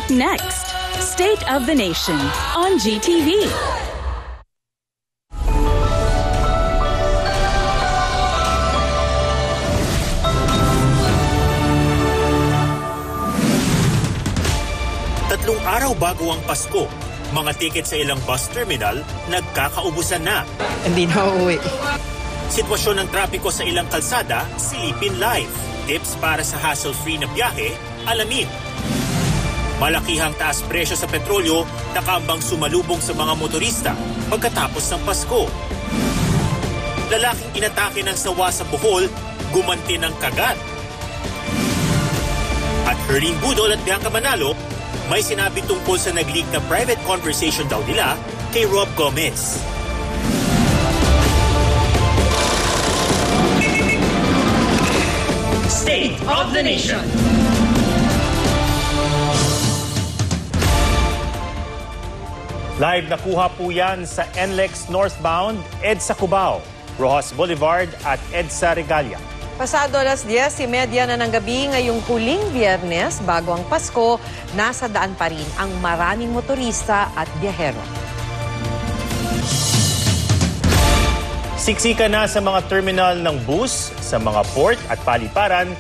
Next, State of the Nation on GTV. Tatlong araw bago ang Pasko, mga tiket sa ilang bus terminal nagkakaubusan na. Hindi na uuwi. Sitwasyon ng trapiko sa ilang kalsada, silipin live. Tips para sa hassle-free na biyahe, alamin. Malakihang taas presyo sa petrolyo, nakambang sumalubong sa mga motorista pagkatapos ng Pasko. Lalaking inatake ng sawa sa Bohol, gumanti ng kagat. At Herlene Budol at Bianca Manalo, may sinabi tungkol sa nag-leak na private conversation daw nila kay Rob Gomez. State of the Nation. Live nakuha po yan sa NLEX northbound, EDSA Cubao, Rojas Boulevard at EDSA Regalia. Pasado alas 10:30 na ng gabi ngayong huling Biyernes bago ang Pasko, nasa daan pa rin ang maraming motorista at biyahero. Siksika na sa mga terminal ng bus, sa mga port at paliparan